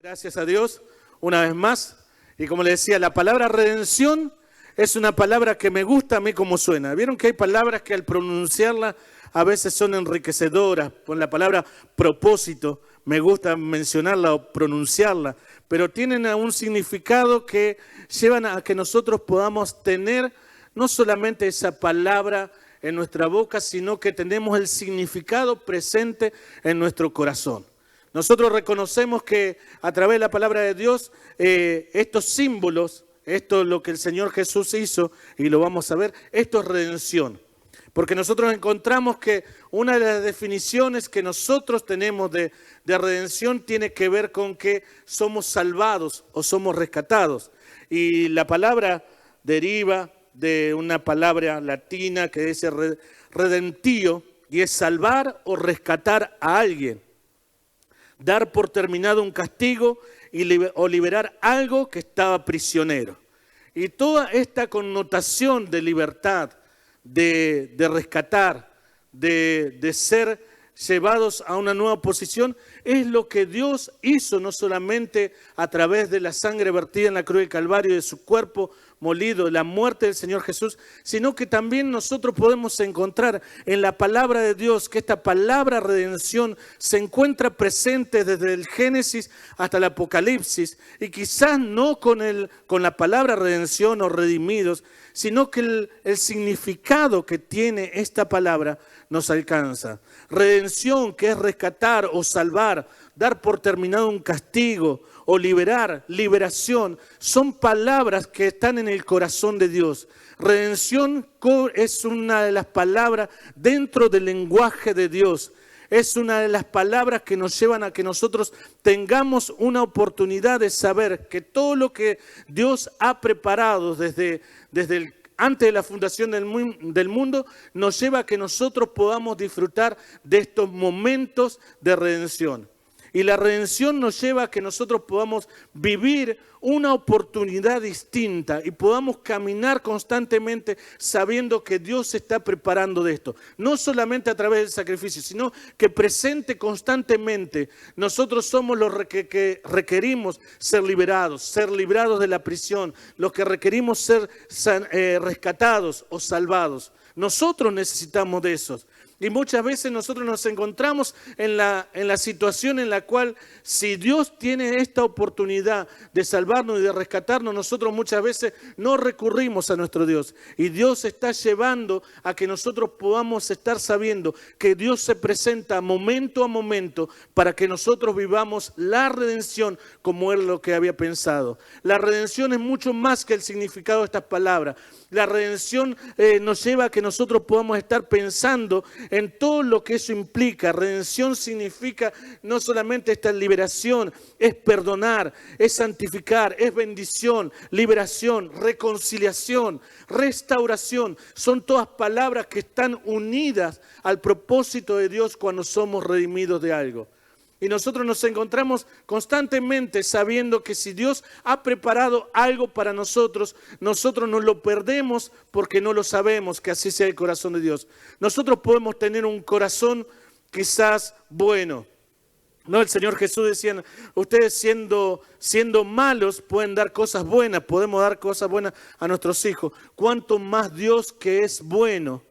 Gracias a Dios, una vez más. Y como le decía, la palabra redención es una palabra que me gusta a mí como suena. ¿Vieron que hay palabras que al pronunciarla a veces son enriquecedoras? Con la palabra propósito, me gusta mencionarla o pronunciarla, pero tienen un significado que llevan a que nosotros podamos tener no solamente esa palabra en nuestra boca, sino que tenemos el significado presente en nuestro corazón. Nosotros reconocemos que a través de la palabra de Dios, estos símbolos, esto es lo que el Señor Jesús hizo, y lo vamos a ver, esto es redención. Porque nosotros encontramos que una de las definiciones que nosotros tenemos de redención tiene que ver con que somos salvados o somos rescatados. Y la palabra deriva de una palabra latina que dice redentio, y es salvar o rescatar a alguien. Dar por terminado un castigo o liberar algo que estaba prisionero. Y toda esta connotación de libertad, de rescatar, de ser llevados a una nueva posición, es lo que Dios hizo no solamente a través de la sangre vertida en la cruz del Calvario, de su cuerpo molido, de la muerte del Señor Jesús, sino que también nosotros podemos encontrar en la palabra de Dios que esta palabra redención se encuentra presente desde el Génesis hasta el Apocalipsis, y quizás no con la palabra redención o redimidos, sino que el significado que tiene esta palabra nos alcanza. Redención, que es rescatar o salvar, dar por terminado un castigo o liberar, liberación, son palabras que están en el corazón de Dios. Redención es una de las palabras dentro del lenguaje de Dios. Es una de las palabras que nos llevan a que nosotros tengamos una oportunidad de saber que todo lo que Dios ha preparado antes de la fundación del mundo, nos lleva a que nosotros podamos disfrutar de estos momentos de redención. Y la redención nos lleva a que nosotros podamos vivir una oportunidad distinta y podamos caminar constantemente sabiendo que Dios se está preparando de esto. No solamente a través del sacrificio, sino que presente constantemente. Nosotros somos los que requerimos ser librados de la prisión, los que requerimos ser rescatados o salvados. Nosotros necesitamos de esos. Y muchas veces nosotros nos encontramos en la situación en la cual, si Dios tiene esta oportunidad de salvarnos y de rescatarnos, nosotros muchas veces no recurrimos a nuestro Dios. Y Dios está llevando a que nosotros podamos estar sabiendo que Dios se presenta momento a momento para que nosotros vivamos la redención como Él lo que había pensado. La redención es mucho más que el significado de estas palabras. La redención nos lleva a que nosotros podamos estar pensando en todo lo que eso implica. Redención significa no solamente esta liberación, es perdonar, es santificar, es bendición, liberación, reconciliación, restauración. Son todas palabras que están unidas al propósito de Dios cuando somos redimidos de algo. Y nosotros nos encontramos constantemente sabiendo que si Dios ha preparado algo para nosotros, nosotros no lo perdemos porque no lo sabemos, que así sea el corazón de Dios. Nosotros podemos tener un corazón quizás bueno. No, el Señor Jesús decía, ustedes siendo malos pueden dar cosas buenas, podemos dar cosas buenas a nuestros hijos. Cuanto más Dios, que es bueno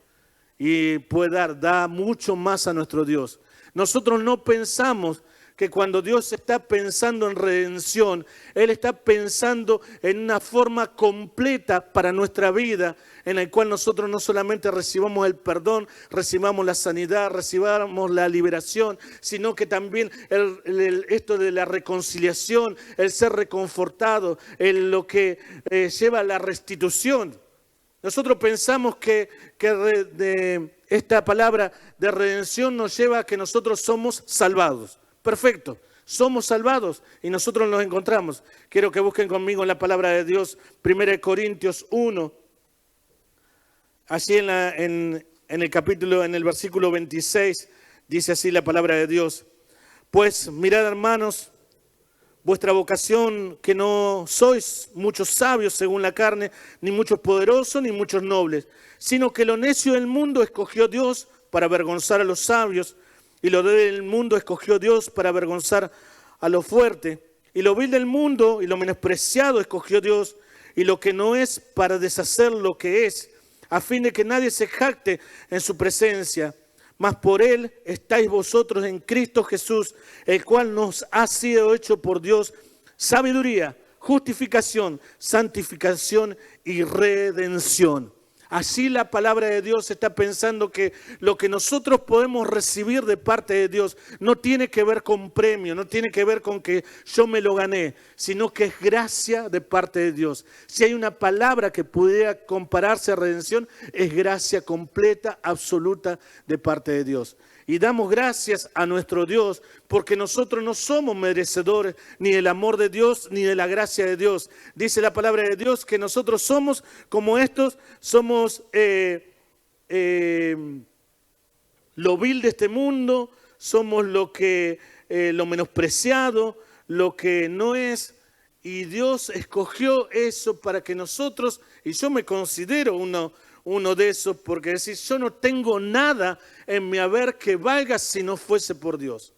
y puede da mucho más a nuestro Dios. Nosotros no pensamos que cuando Dios está pensando en redención, Él está pensando en una forma completa para nuestra vida, en la cual nosotros no solamente recibamos el perdón, recibamos la sanidad, recibamos la liberación, sino que también esto de la reconciliación, el ser reconfortado, lo que lleva a la restitución. Nosotros pensamos que esta palabra de redención nos lleva a que nosotros somos salvados. Perfecto, somos salvados y nosotros nos encontramos. Quiero que busquen conmigo la palabra de Dios, 1 Corintios 1. Allí en el versículo 26, dice así la palabra de Dios. Pues mirad, hermanos, vuestra vocación, que no sois muchos sabios según la carne, ni muchos poderosos, ni muchos nobles, sino que lo necio del mundo escogió Dios para avergonzar a los sabios, y lo débil del mundo escogió Dios para avergonzar a lo fuerte. Y lo vil del mundo y lo menospreciado escogió Dios, y lo que no es para deshacer lo que es, a fin de que nadie se jacte en su presencia. Mas por él estáis vosotros en Cristo Jesús, el cual nos ha sido hecho por Dios sabiduría, justificación, santificación y redención. Así la palabra de Dios está pensando que lo que nosotros podemos recibir de parte de Dios no tiene que ver con premio, no tiene que ver con que yo me lo gané, sino que es gracia de parte de Dios. Si hay una palabra que pudiera compararse a redención, es gracia completa, absoluta de parte de Dios. Y damos gracias a nuestro Dios porque nosotros no somos merecedores ni del amor de Dios ni de la gracia de Dios. Dice la palabra de Dios que nosotros somos como estos, somos lo vil de este mundo, somos lo menospreciado, lo que no es. Y Dios escogió eso para que nosotros, y yo me considero uno de esos, porque decir, yo no tengo nada en mi haber que valga si no fuese por Dios.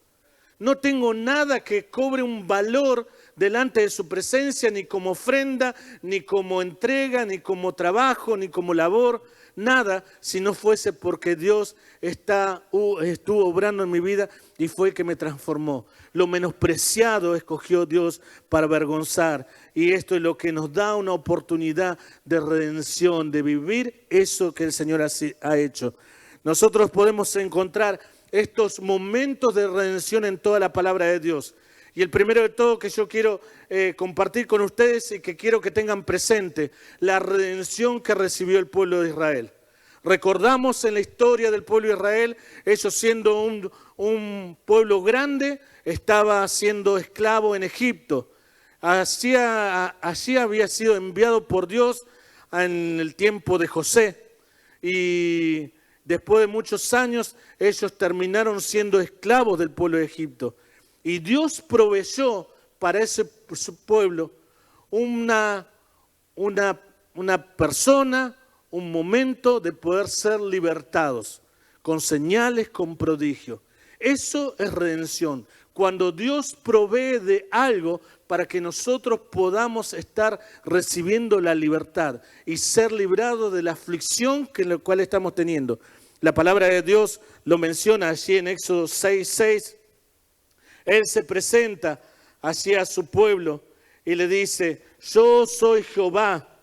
No tengo nada que cobre un valor delante de su presencia, ni como ofrenda, ni como entrega, ni como trabajo, ni como labor, nada, si no fuese porque Dios estuvo obrando en mi vida y fue el que me transformó. Lo menospreciado escogió Dios para avergonzar, y esto es lo que nos da una oportunidad de redención, de vivir eso que el Señor ha hecho. Nosotros podemos encontrar estos momentos de redención en toda la palabra de Dios. Y el primero de todo que yo quiero compartir con ustedes y que quiero que tengan presente, la redención que recibió el pueblo de Israel. Recordamos en la historia del pueblo de Israel, ellos siendo un pueblo grande, estaba siendo esclavo en Egipto. Allí había sido enviado por Dios en el tiempo de José. Y después de muchos años, ellos terminaron siendo esclavos del pueblo de Egipto. Y Dios proveyó para ese pueblo una persona, un momento de poder ser libertados, con señales, con prodigio. Eso es redención. Cuando Dios provee de algo para que nosotros podamos estar recibiendo la libertad y ser librados de la aflicción que en la cual estamos teniendo. La palabra de Dios lo menciona allí en Éxodo 6:6. Él se presenta hacia su pueblo y le dice, yo soy Jehová.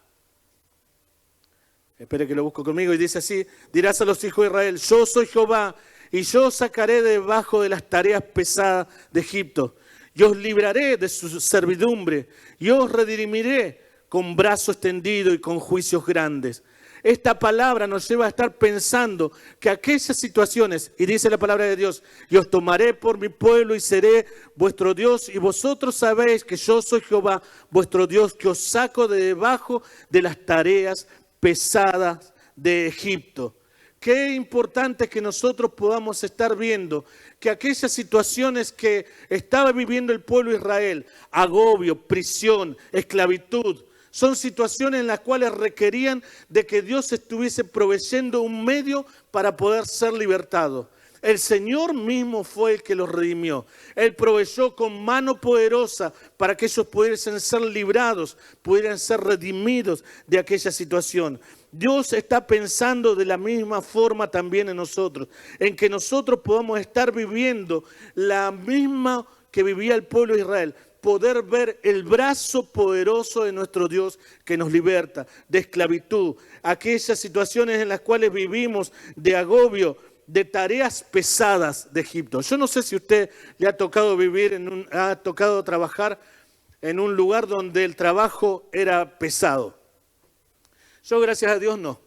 Espere que lo busco conmigo y dice así, dirás a los hijos de Israel, yo soy Jehová y yo os sacaré debajo de las tareas pesadas de Egipto. Y os libraré de su servidumbre y os redimiré con brazo extendido y con juicios grandes. Esta palabra nos lleva a estar pensando que aquellas situaciones, y dice la palabra de Dios, y os tomaré por mi pueblo y seré vuestro Dios, y vosotros sabéis que yo soy Jehová, vuestro Dios, que os saco de debajo de las tareas pesadas de Egipto. Qué importante que nosotros podamos estar viendo que aquellas situaciones que estaba viviendo el pueblo de Israel, agobio, prisión, esclavitud, son situaciones en las cuales requerían de que Dios estuviese proveyendo un medio para poder ser libertado. El Señor mismo fue el que los redimió. Él proveyó con mano poderosa para que ellos pudiesen ser librados, pudieran ser redimidos de aquella situación. Dios está pensando de la misma forma también en nosotros, en que nosotros podamos estar viviendo la misma que vivía el pueblo de Israel. Poder ver el brazo poderoso de nuestro Dios que nos liberta de esclavitud, aquellas situaciones en las cuales vivimos de agobio, de tareas pesadas de Egipto. Yo no sé si a usted le ha tocado ha tocado trabajar en un lugar donde el trabajo era pesado. Yo, gracias a Dios, no.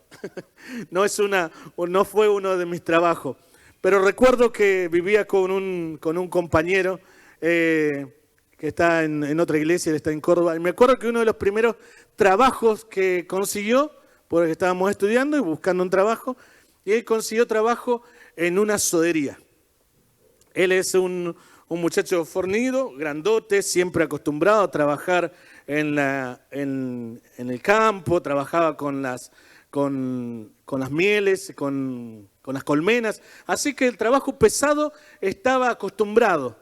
No fue uno de mis trabajos. Pero recuerdo que vivía con un compañero que está en otra iglesia, él está en Córdoba. Y me acuerdo que uno de los primeros trabajos que consiguió, porque estábamos estudiando y buscando un trabajo, y él consiguió trabajo en una sodería. Él es un muchacho fornido, grandote, siempre acostumbrado a trabajar en el campo, trabajaba con las mieles, con las colmenas. Así que el trabajo pesado estaba acostumbrado.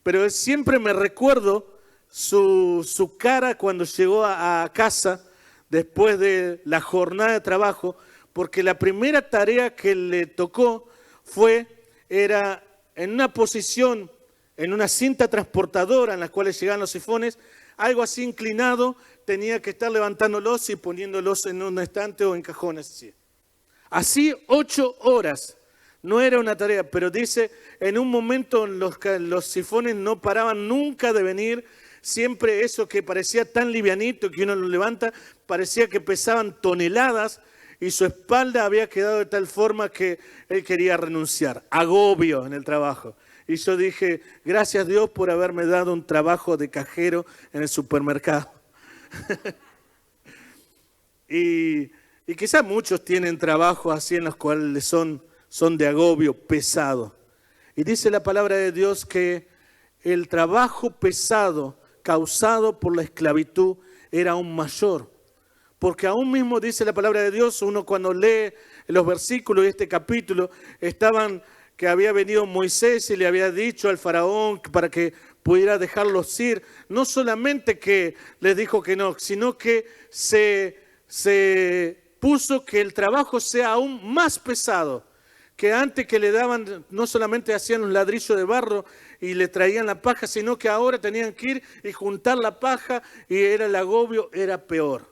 Pero siempre me recuerdo su cara cuando llegó a casa después de la jornada de trabajo, porque la primera tarea que le tocó era en una posición, en una cinta transportadora en la cual llegaban los sifones, algo así inclinado, tenía que estar levantándolos y poniéndolos en un estante o en cajones. Así 8 horas. No era una tarea, pero dice, en un momento los sifones no paraban nunca de venir. Siempre eso que parecía tan livianito que uno lo levanta, parecía que pesaban toneladas y su espalda había quedado de tal forma que él quería renunciar. Agobio en el trabajo. Y yo dije, gracias Dios por haberme dado un trabajo de cajero en el supermercado. y quizás muchos tienen trabajos así en los cuales son de agobio pesado. Y dice la palabra de Dios que el trabajo pesado causado por la esclavitud era aún mayor. Porque aún mismo dice la palabra de Dios, uno cuando lee los versículos de este capítulo, que había venido Moisés y le había dicho al faraón para que pudiera dejarlos ir. No solamente que les dijo que no, sino que se puso que el trabajo sea aún más pesado. Que antes que le daban, no solamente hacían un ladrillo de barro y le traían la paja, sino que ahora tenían que ir y juntar la paja y el agobio era peor.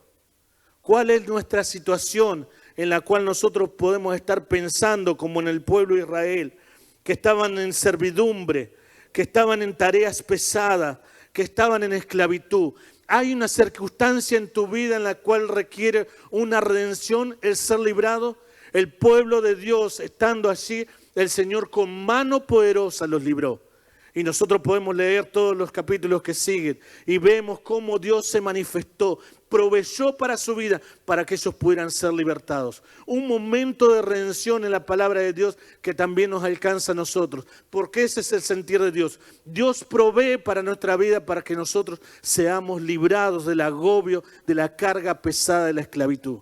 ¿Cuál es nuestra situación en la cual nosotros podemos estar pensando como en el pueblo de Israel? Que estaban en servidumbre, que estaban en tareas pesadas, que estaban en esclavitud. ¿Hay una circunstancia en tu vida en la cual requiere una redención, el ser librado? El pueblo de Dios, estando allí, el Señor con mano poderosa los libró. Y nosotros podemos leer todos los capítulos que siguen y vemos cómo Dios se manifestó, proveyó para su vida, para que ellos pudieran ser libertados. Un momento de redención en la palabra de Dios que también nos alcanza a nosotros, porque ese es el sentir de Dios. Dios provee para nuestra vida para que nosotros seamos librados del agobio, de la carga pesada de la esclavitud.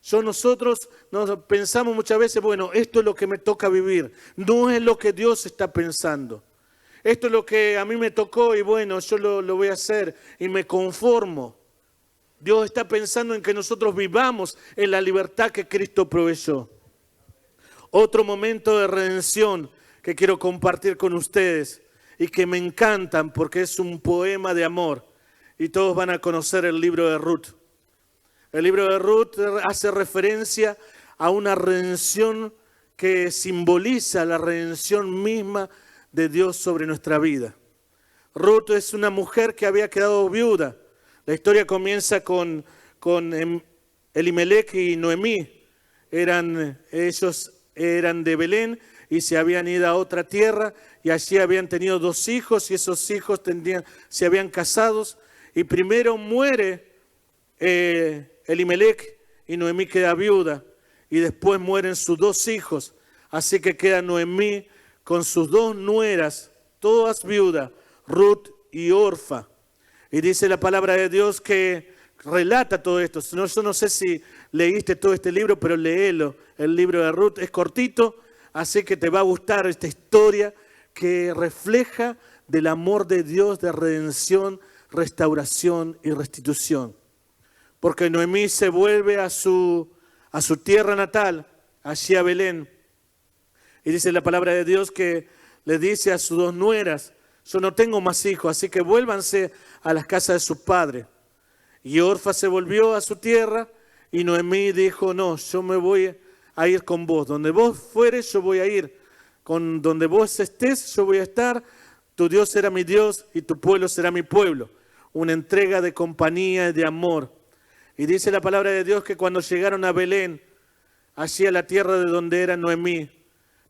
Nosotros nos pensamos muchas veces, bueno, esto es lo que me toca vivir. No es lo que Dios está pensando. Esto es lo que a mí me tocó y bueno, yo lo voy a hacer y me conformo. Dios está pensando en que nosotros vivamos en la libertad que Cristo proveyó. Otro momento de redención que quiero compartir con ustedes y que me encantan porque es un poema de amor y todos van a conocer el libro de Ruth. El libro de Ruth hace referencia a una redención que simboliza la redención misma de Dios sobre nuestra vida. Ruth es una mujer que había quedado viuda. La historia comienza con Elimelech y Noemí. Ellos eran de Belén y se habían ido a otra tierra y allí habían tenido 2 hijos y esos hijos se habían casado. Y primero muere Elimelech y Noemí queda viuda y después mueren sus 2 hijos. Así que queda Noemí con sus 2 nueras, todas viudas, Ruth y Orfa. Y dice la palabra de Dios que relata todo esto. Yo no sé si leíste todo este libro, pero léelo. El libro de Ruth es cortito, así que te va a gustar esta historia que refleja del amor de Dios de redención, restauración y restitución. Porque Noemí se vuelve a su tierra natal, allí a Belén. Y dice la palabra de Dios que le dice a sus 2 nueras, yo no tengo más hijos, así que vuélvanse a las casas de sus padres. Y Orfa se volvió a su tierra y Noemí dijo, no, yo me voy a ir con vos. Donde vos fueres, yo voy a ir. Donde vos estés, yo voy a estar. Tu Dios será mi Dios y tu pueblo será mi pueblo. Una entrega de compañía y de amor. Y dice la palabra de Dios que cuando llegaron a Belén, allí a la tierra de donde era Noemí,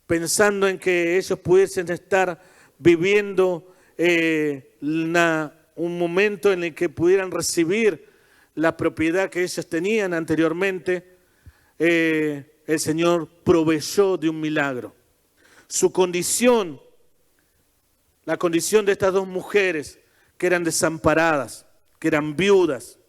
pensando en que ellos pudiesen estar viviendo un momento en el que pudieran recibir la propiedad que ellos tenían anteriormente, el Señor proveyó de un milagro. Su condición, la condición de estas 2 mujeres que eran desamparadas, que eran viudas,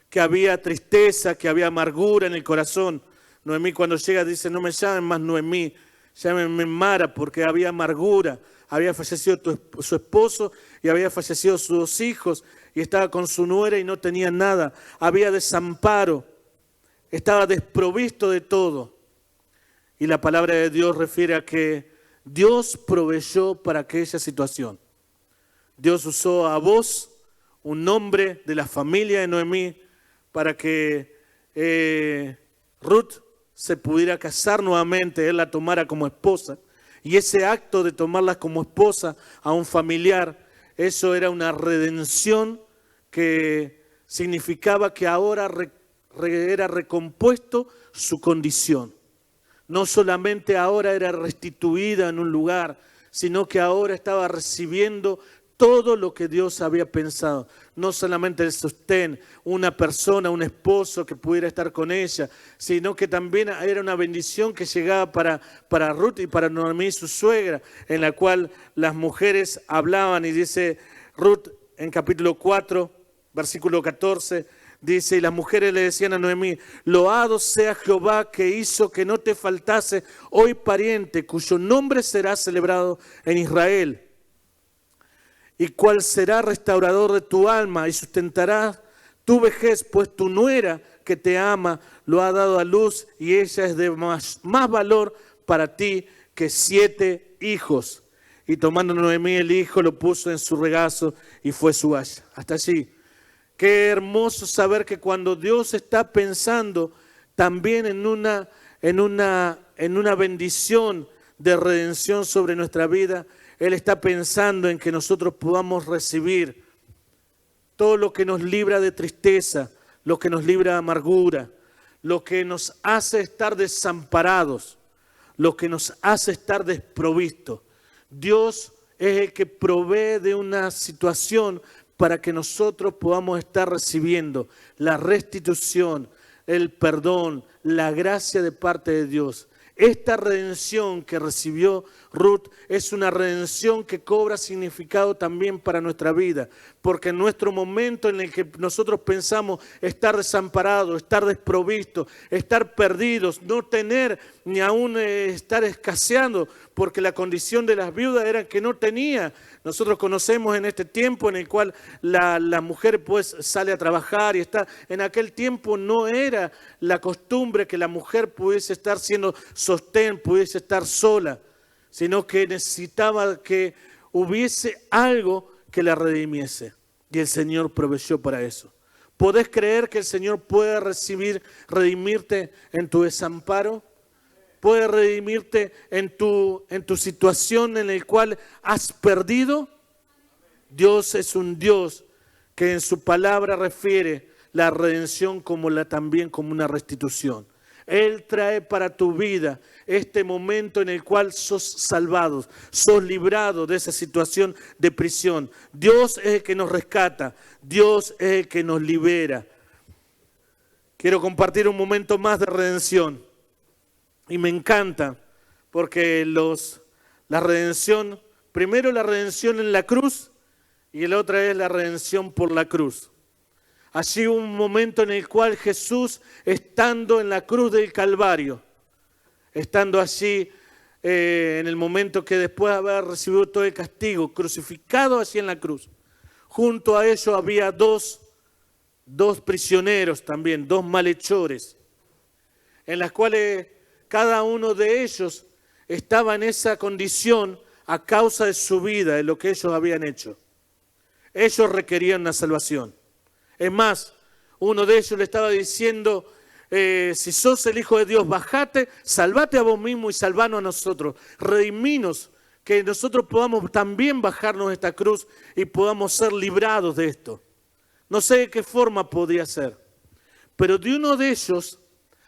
que había tristeza, que había amargura en el corazón. Noemí cuando llega dice, no me llamen más Noemí, llámenme Mara, porque había amargura, había fallecido su esposo y había fallecido sus 2 hijos y estaba con su nuera y no tenía nada. Había desamparo, estaba desprovisto de todo. Y la palabra de Dios refiere a que Dios proveyó para aquella situación. Dios usó a Booz, un hombre de la familia de Noemí, para que Ruth se pudiera casar nuevamente, él la tomara como esposa. Y ese acto de tomarla como esposa a un familiar, eso era una redención que significaba que ahora era recompuesto su condición. No solamente ahora era restituida en un lugar, sino que ahora estaba recibiendo todo lo que Dios había pensado. No solamente el sostén, una persona, un esposo que pudiera estar con ella, sino que también era una bendición que llegaba para Ruth y para Noemí, su suegra, en la cual las mujeres hablaban y dice Ruth en capítulo 4, versículo 14, dice, y las mujeres le decían a Noemí, loado sea Jehová que hizo que no te faltase hoy pariente, cuyo nombre será celebrado en Israel. Y cuál será restaurador de tu alma y sustentará tu vejez, pues tu nuera que te ama lo ha dado a luz y ella es de más valor para ti que 7 hijos. Y tomando Noemí el hijo, lo puso en su regazo y fue su haya. Hasta allí. Qué hermoso saber que cuando Dios está pensando también en una bendición de redención sobre nuestra vida, Él está pensando en que nosotros podamos recibir todo lo que nos libra de tristeza, lo que nos libra de amargura, lo que nos hace estar desamparados, lo que nos hace estar desprovistos. Dios es el que provee de una situación para que nosotros podamos estar recibiendo la restitución, el perdón, la gracia de parte de Dios. Esta redención que recibió Ruth es una redención que cobra significado también para nuestra vida, porque en nuestro momento en el que nosotros pensamos estar desamparados, estar desprovistos, estar perdidos, no tener ni aún estar escaseando, porque la condición de las viudas era que no tenía. Nosotros conocemos en este tiempo en el cual la mujer pues sale a trabajar y está. En aquel tiempo no era la costumbre que la mujer pudiese estar siendo sostén, pudiese estar sola, sino que necesitaba que hubiese algo que la redimiese. Y el Señor proveyó para eso. ¿Podés creer que el Señor puede redimirte en tu desamparo? ¿Puede redimirte en tu situación en la cual has perdido? Dios es un Dios que en su palabra refiere la redención también como una restitución. Él trae para tu vida este momento en el cual sos salvados, sos librados de esa situación de prisión. Dios es el que nos rescata, Dios es el que nos libera. Quiero compartir un momento más de redención. Y me encanta porque la redención, primero la redención en la cruz y la otra es la redención por la cruz. Allí hubo un momento en el cual Jesús, estando en la cruz del Calvario, estando allí en el momento que después de haber recibido todo el castigo, crucificado allí en la cruz, junto a ellos había dos prisioneros también, 2 malhechores, en las cuales cada uno de ellos estaba en esa condición a causa de su vida, de lo que ellos habían hecho. Ellos requerían una salvación. Es más, uno de ellos le estaba diciendo, si sos el Hijo de Dios, bajate, salvate a vos mismo y salvanos a nosotros. Rediminos, que nosotros podamos también bajarnos de esta cruz y podamos ser librados de esto. No sé de qué forma podría ser, pero de uno de ellos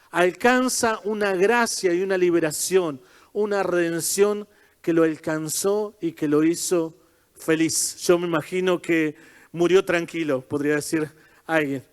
alcanza una gracia y una liberación, una redención que lo alcanzó y que lo hizo feliz. Yo me imagino que murió tranquilo, podría decir alguien.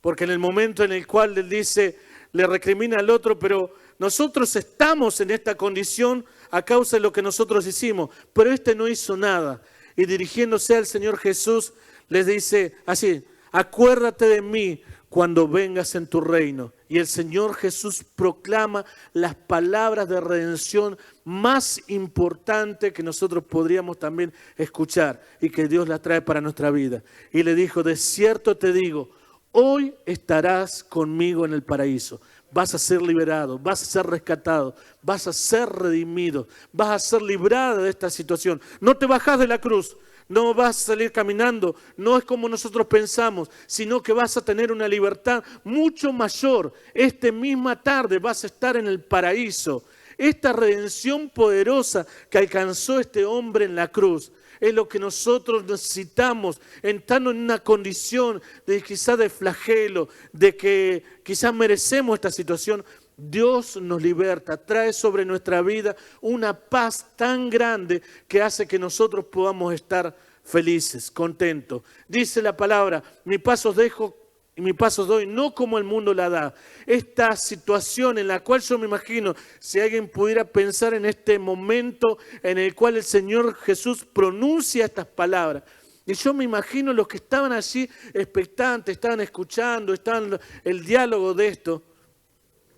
Porque en el momento en el cual él dice, le recrimina al otro, pero nosotros estamos en esta condición a causa de lo que nosotros hicimos, pero este no hizo nada. Y dirigiéndose al Señor Jesús, les dice así, acuérdate de mí cuando vengas en tu reino. Y el Señor Jesús proclama las palabras de redención más importante que nosotros podríamos también escuchar y que Dios la trae para nuestra vida. Y le dijo, de cierto te digo, hoy estarás conmigo en el paraíso. Vas a ser liberado, vas a ser rescatado, vas a ser redimido, vas a ser librada de esta situación. No te bajas de la cruz, no vas a salir caminando, no es como nosotros pensamos, sino que vas a tener una libertad mucho mayor. Esta misma tarde vas a estar en el paraíso. Esta redención poderosa que alcanzó este hombre en la cruz es lo que nosotros necesitamos, entrando en una condición de quizás de flagelo, de que quizás merecemos esta situación. Dios nos liberta, trae sobre nuestra vida una paz tan grande que hace que nosotros podamos estar felices, contentos. Dice la palabra, mi paz os dejo y mi paz os doy, no como el mundo la da. Esta situación en la cual yo me imagino, si alguien pudiera pensar en este momento en el cual el Señor Jesús pronuncia estas palabras, y yo me imagino los que estaban allí expectantes, estaban escuchando, estaban el diálogo de esto,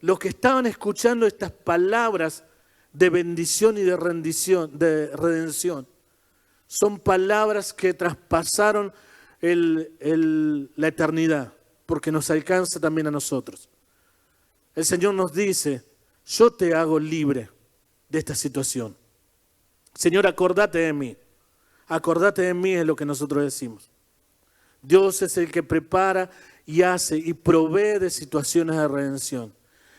los que estaban escuchando estas palabras de bendición y de rendición, de redención, son palabras que traspasaron la eternidad, porque nos alcanza también a nosotros. El Señor nos dice, yo te hago libre de esta situación. Señor, acordate de mí. Acordate de mí es lo que nosotros decimos. Dios es el que prepara y hace y provee de situaciones de redención.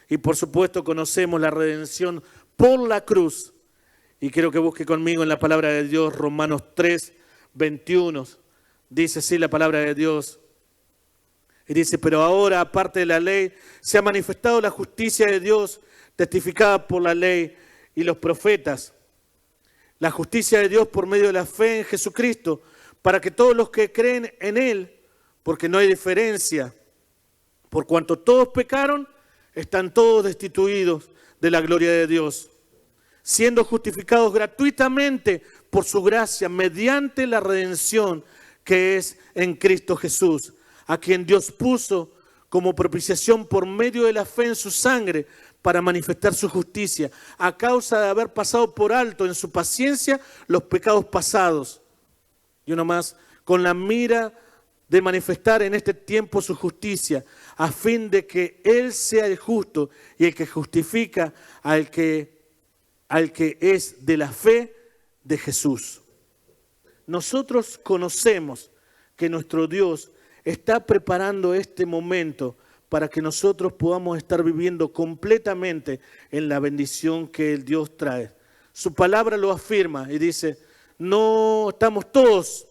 Y por supuesto conocemos la redención por la cruz. Y quiero que busque conmigo en la palabra de Dios, Romanos 3, 21. Dice así la palabra de Dios. Y dice, pero ahora, aparte de la ley, se ha manifestado la justicia de Dios, testificada por la ley y los profetas. La justicia de Dios por medio de la fe en Jesucristo, para que todos los que creen en Él, porque no hay diferencia, por cuanto todos pecaron, están todos destituidos de la gloria de Dios, siendo justificados gratuitamente por su gracia, mediante la redención que es en Cristo Jesús, a quien Dios puso como propiciación por medio de la fe en su sangre para manifestar su justicia, a causa de haber pasado por alto en su paciencia los pecados pasados. Y uno más, con la mira de manifestar en este tiempo su justicia, a fin de que Él sea el justo y el que justifica al que es de la fe de Jesús. Nosotros conocemos que nuestro Dios está preparando este momento para que nosotros podamos estar viviendo completamente en la bendición que el Dios trae. Su palabra lo afirma y dice, no estamos todos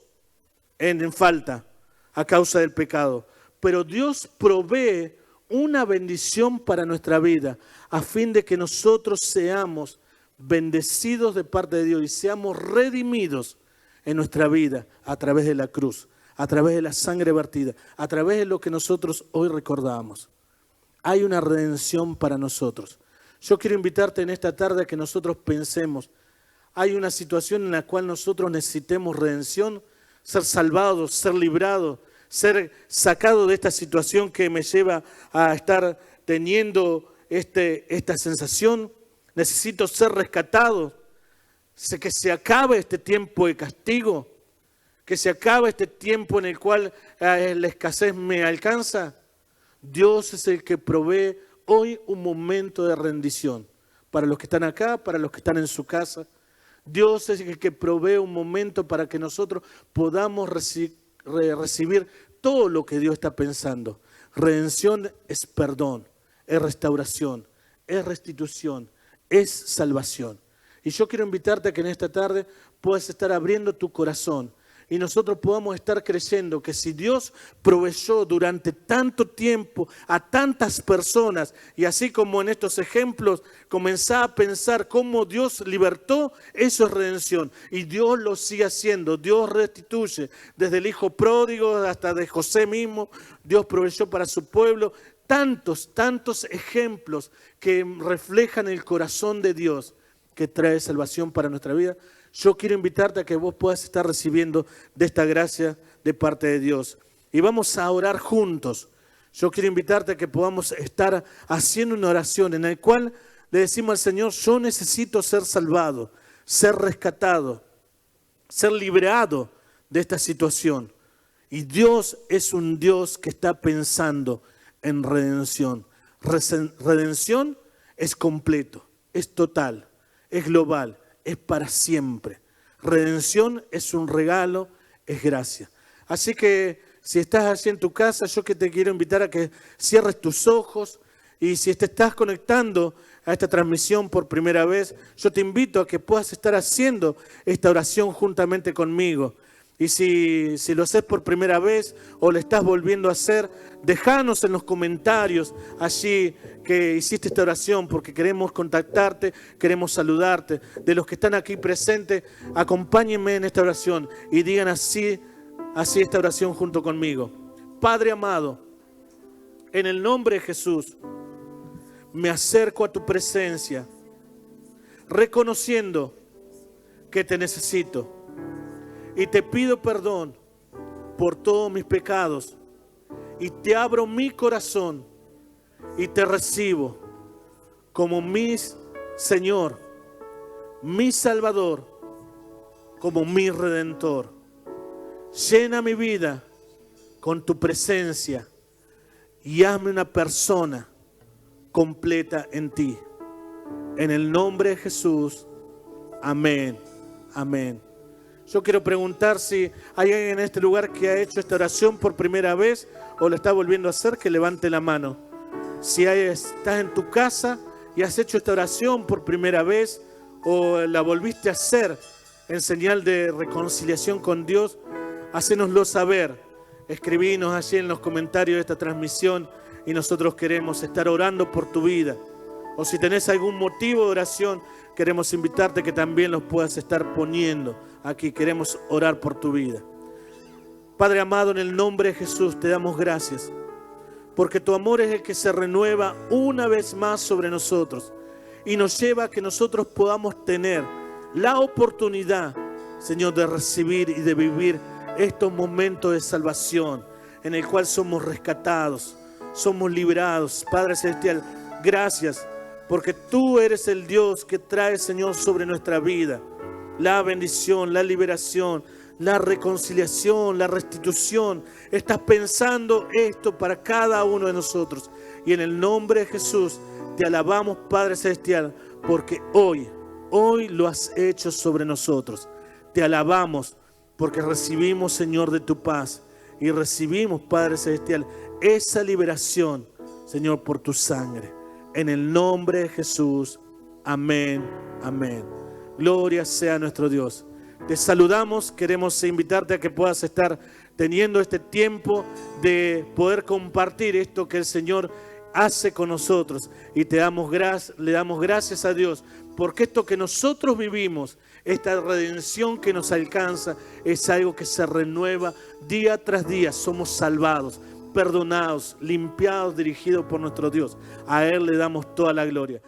en falta a causa del pecado, pero Dios provee una bendición para nuestra vida a fin de que nosotros seamos bendecidos de parte de Dios y seamos redimidos en nuestra vida a través de la cruz, a través de la sangre vertida, a través de lo que nosotros hoy recordamos. Hay una redención para nosotros. Yo quiero invitarte en esta tarde a que nosotros pensemos, hay una situación en la cual nosotros necesitemos redención, ser salvados, ser librados, ser sacados de esta situación que me lleva a estar teniendo esta sensación. Necesito ser rescatado, que se acabe este tiempo de castigo, que se acabe este tiempo en el cual la escasez me alcanza. Dios es el que provee hoy un momento de rendición para los que están acá, para los que están en su casa. Dios es el que provee un momento para que nosotros podamos recibir todo lo que Dios está pensando. Redención es perdón, es restauración, es restitución, es salvación. Y yo quiero invitarte a que en esta tarde puedas estar abriendo tu corazón y nosotros podamos estar creyendo que si Dios proveyó durante tanto tiempo a tantas personas, y así como en estos ejemplos comenzá a pensar cómo Dios libertó, eso es redención. Y Dios lo sigue haciendo, Dios restituye, desde el hijo pródigo hasta de José mismo, Dios proveyó para su pueblo. Tantos ejemplos que reflejan el corazón de Dios que trae salvación para nuestra vida. Yo quiero invitarte a que vos puedas estar recibiendo de esta gracia de parte de Dios. Y vamos a orar juntos. Yo quiero invitarte a que podamos estar haciendo una oración en la cual Le decimos al Señor, yo necesito ser salvado, ser rescatado, ser liberado de esta situación. Y Dios es un Dios que está pensando en redención. Redención es completo, es total, es global, es para siempre. Redención es un regalo, es gracia. Así que si estás así en tu casa, yo que te quiero invitar a que cierres tus ojos, y si te estás conectando a esta transmisión por primera vez, yo te invito a que puedas estar haciendo esta oración juntamente conmigo. Y si lo haces por primera vez o lo estás volviendo a hacer, déjanos en los comentarios allí que hiciste esta oración, porque queremos contactarte, queremos saludarte. De los que están aquí presentes, acompáñenme en esta oración y digan así esta oración junto conmigo. Padre amado, en el nombre de Jesús, me acerco a tu presencia, reconociendo que te necesito. Y te pido perdón por todos mis pecados. Y te abro mi corazón y te recibo como mi Señor, mi Salvador, como mi Redentor. Llena mi vida con tu presencia y hazme una persona completa en ti. En el nombre de Jesús. Amén. Amén. Yo quiero preguntar si hay alguien en este lugar que ha hecho esta oración por primera vez o la está volviendo a hacer, que levante la mano. Si estás en tu casa y has hecho esta oración por primera vez o la volviste a hacer en señal de reconciliación con Dios, hacénoslo saber. Escribinos allí en los comentarios de esta transmisión y nosotros queremos estar orando por tu vida. O si tenés algún motivo de oración, queremos invitarte que también los puedas estar poniendo aquí. Queremos orar por tu vida. Padre amado, en el nombre de Jesús te damos gracias, porque tu amor es el que se renueva una vez más sobre nosotros y nos lleva a que nosotros podamos tener la oportunidad, Señor, de recibir y de vivir estos momentos de salvación en el cual somos rescatados, somos liberados. Padre Celestial, gracias, porque tú eres el Dios que trae, Señor, sobre nuestra vida la bendición, la liberación, la reconciliación, la restitución. Estás pensando esto para cada uno de nosotros. Y en el nombre de Jesús te alabamos, Padre Celestial, porque hoy lo has hecho sobre nosotros. Te alabamos porque recibimos, Señor, de tu paz. Y recibimos, Padre Celestial, esa liberación, Señor, por tu sangre. En el nombre de Jesús. Amén. Amén. Gloria sea a nuestro Dios. Te saludamos. Queremos invitarte a que puedas estar teniendo este tiempo de poder compartir esto que el Señor hace con nosotros. Y le damos gracias a Dios porque esto que nosotros vivimos, esta redención que nos alcanza, es algo que se renueva día tras día. Somos salvados, perdonados, limpiados, dirigidos por nuestro Dios. A Él le damos toda la gloria.